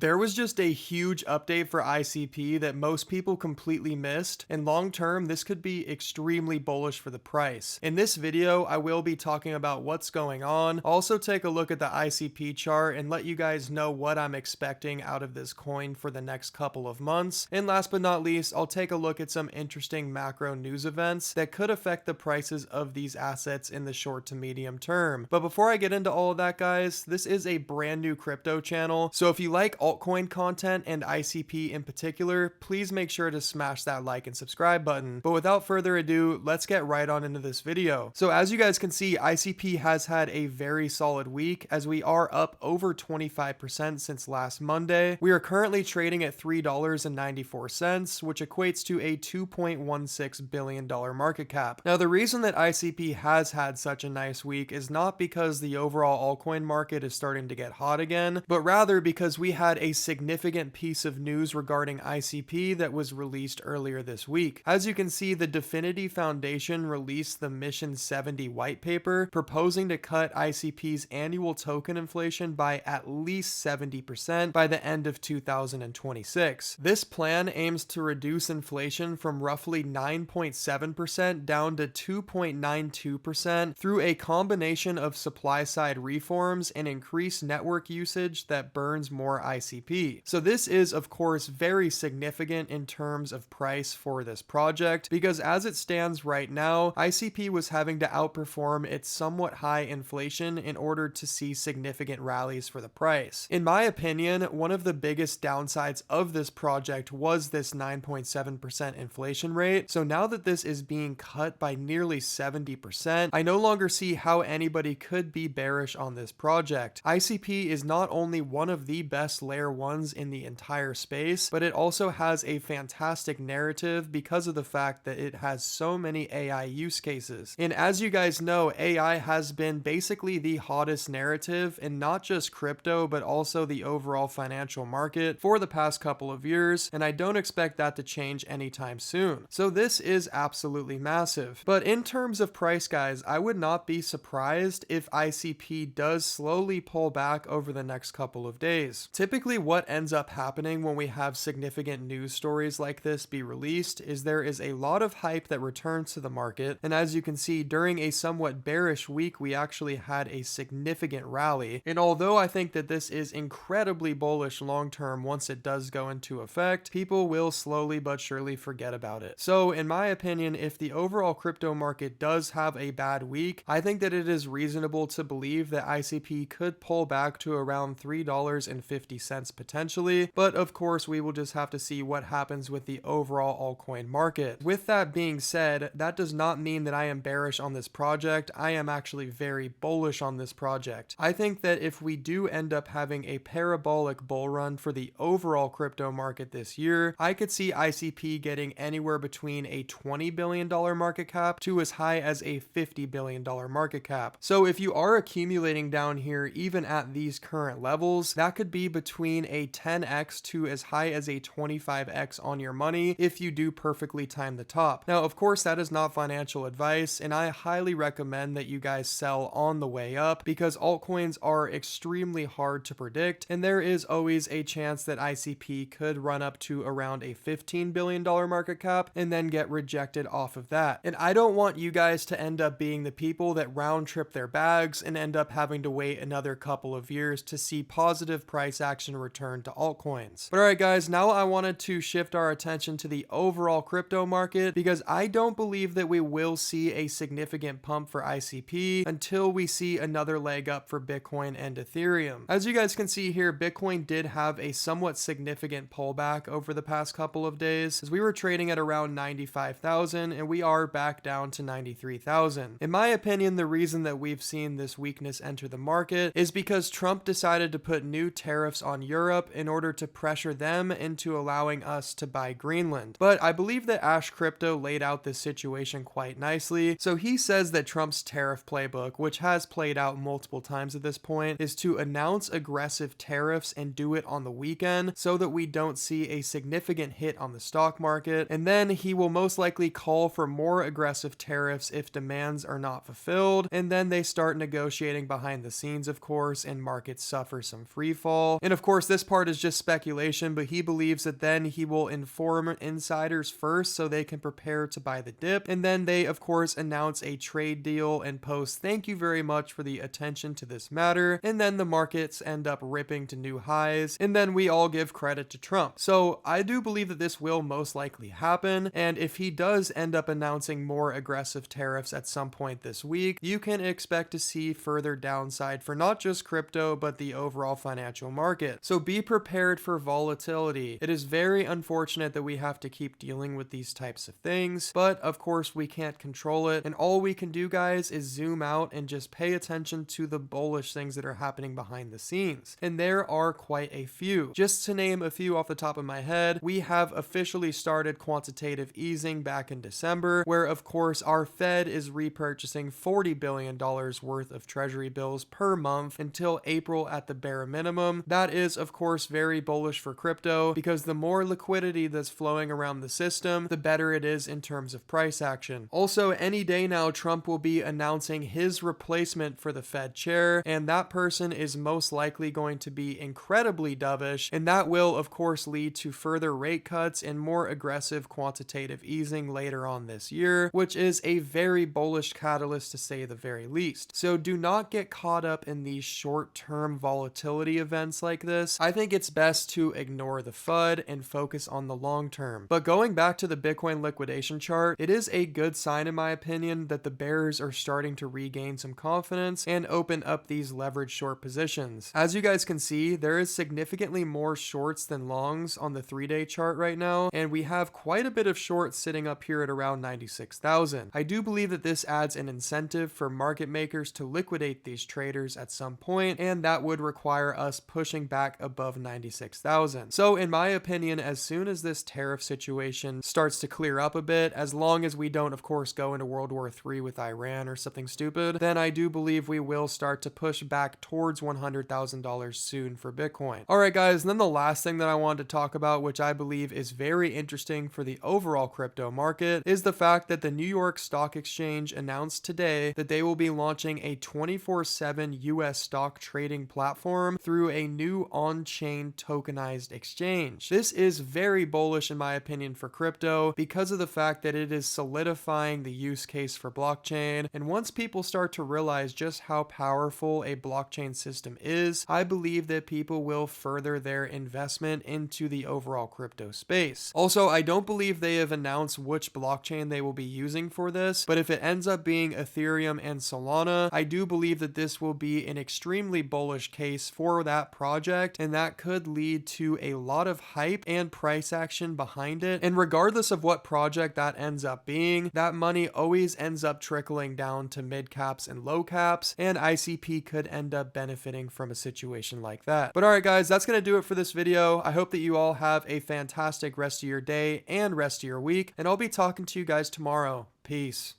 There was just a huge update for ICP that most people completely missed, and long term, this could be extremely bullish for the price. In this video, I will be talking about what's going on, also take a look at the ICP chart and let you guys know what I'm expecting out of this coin for the next couple of months. And last but not least, I'll take a look at some interesting macro news events that could affect the prices of these assets in the short to medium term. But before I get into all of that, guys, this is a brand new crypto channel, so if you like altcoin content and ICP in particular, please make sure to smash that like and subscribe button. But without further ado, let's get right on into this video. So as you guys can see, ICP has had a very solid week as we are up over 25% since last Monday. We are currently trading at $3.94, which equates to a $2.16 billion market cap. Now, the reason that ICP has had such a nice week is not because the overall altcoin market is starting to get hot again, but rather because we had a significant piece of news regarding ICP that was released earlier this week. As you can see, the Definity Foundation released the Mission 70 white paper proposing to cut ICP's annual token inflation by at least 70% by the end of 2026. This plan aims to reduce inflation from roughly 9.7% down to 2.92% through a combination of supply-side reforms and increased network usage that burns more ICP. So this is, of course, very significant in terms of price for this project, because as it stands right now, ICP was having to outperform its somewhat high inflation in order to see significant rallies for the price. In my opinion, one of the biggest downsides of this project was this 9.7% inflation rate. So now that this is being cut by nearly 70%, I no longer see how anybody could be bearish on this project. ICP is not only one of the best layer ones in the entire space, but it also has a fantastic narrative because of the fact that it has so many AI use cases. And as you guys know, AI has been basically the hottest narrative in not just crypto, but also the overall financial market for the past couple of years, and I don't expect that to change anytime soon. So this is absolutely massive. But in terms of price, guys, I would not be surprised if ICP does slowly pull back over the next couple of days. Typically, what ends up happening when we have significant news stories like this be released is there is a lot of hype that returns to the market, and as you can see, during a somewhat bearish week, we actually had a significant rally. And although I think that this is incredibly bullish long term once it does go into effect, people will slowly but surely forget about it. So in my opinion, if the overall crypto market does have a bad week, I think that it is reasonable to believe that ICP could pull back to around $3.50 potentially, but of course we will just have to see what happens with the overall altcoin market. With that being said, that does not mean that I am bearish on this project. I am actually very bullish on this project. I think that if we do end up having a parabolic bull run for the overall crypto market this year, I could see ICP getting anywhere between a $20 billion market cap to as high as a $50 billion market cap. So if you are accumulating down here, even at these current levels, that could be between a 10x to as high as a 25x on your money if you do perfectly time the top. Now, of course, that is not financial advice, and I highly recommend that you guys sell on the way up because altcoins are extremely hard to predict, and there is always a chance that ICP could run up to around a $15 billion market cap and then get rejected off of that. And I don't want you guys to end up being the people that round trip their bags and end up having to wait another couple of years to see positive price action return to altcoins. But alright guys, now I wanted to shift our attention to the overall crypto market because I don't believe that we will see a significant pump for ICP until we see another leg up for Bitcoin and Ethereum. As you guys can see here, Bitcoin did have a somewhat significant pullback over the past couple of days as we were trading at around 95,000 and we are back down to 93,000. In my opinion, the reason that we've seen this weakness enter the market is because Trump decided to put new tariffs on Europe in order to pressure them into allowing us to buy Greenland. But I believe that Ash Crypto laid out this situation quite nicely. So he says that Trump's tariff playbook, which has played out multiple times at this point, is to announce aggressive tariffs and do it on the weekend so that we don't see a significant hit on the stock market. And then he will most likely call for more aggressive tariffs if demands are not fulfilled. And then they start negotiating behind the scenes, of course, and markets suffer some free fall. And of course, course, this part is just speculation, but he believes that then he will inform insiders first so they can prepare to buy the dip. And then they, of course, announce a trade deal and post, "Thank you very much for the attention to this matter." And then the markets end up ripping to new highs. And then we all give credit to Trump. So I do believe that this will most likely happen. And if he does end up announcing more aggressive tariffs at some point this week, you can expect to see further downside for not just crypto, but the overall financial market. So be prepared for volatility. It is very unfortunate that we have to keep dealing with these types of things, but of course we can't control it. And all we can do, guys, is zoom out and just pay attention to the bullish things that are happening behind the scenes. And there are quite a few. Just to name a few off the top of my head, we have officially started quantitative easing back in December, where of course our Fed is repurchasing $40 billion worth of treasury bills per month until April at the bare minimum. That is of course very bullish for crypto, because the more liquidity that's flowing around the system, the better it is in terms of price action. Also, any day now, Trump will be announcing his replacement for the Fed chair, and that person is most likely going to be incredibly dovish, and that will of course lead to further rate cuts and more aggressive quantitative easing later on this year, which is a very bullish catalyst to say the very least. So do not get caught up in these short-term volatility events like this. I think it's best to ignore the FUD and focus on the long term. But going back to the Bitcoin liquidation chart, it is a good sign in my opinion that the bears are starting to regain some confidence and open up these leveraged short positions. As you guys can see, there is significantly more shorts than longs on the 3-day chart right now, and we have quite a bit of shorts sitting up here at around 96,000. I do believe that this adds an incentive for market makers to liquidate these traders at some point, and that would require us pushing back above 96,000. So in my opinion, as soon as this tariff situation starts to clear up a bit, as long as we don't of course go into World War III with Iran or something stupid, then I do believe we will start to push back towards $100,000 soon for Bitcoin. Alright guys, and then the last thing that I wanted to talk about, which I believe is very interesting for the overall crypto market, is the fact that the New York Stock Exchange announced today that they will be launching a 24/7 US stock trading platform through a new on-chain tokenized exchange. This is very bullish in my opinion for crypto because of the fact that it is solidifying the use case for blockchain, and once people start to realize just how powerful a blockchain system is, I believe that people will further their investment into the overall crypto space. Also, I don't believe they have announced which blockchain they will be using for this, but if it ends up being Ethereum and Solana, I do believe that this will be an extremely bullish case for that project, and that could lead to a lot of hype and price action behind it. And regardless of what project that ends up being, that money always ends up trickling down to mid caps and low caps, and ICP could end up benefiting from a situation like that. But alright guys, that's gonna do it for this video. I hope that you all have a fantastic rest of your day and rest of your week, and I'll be talking to you guys tomorrow. Peace.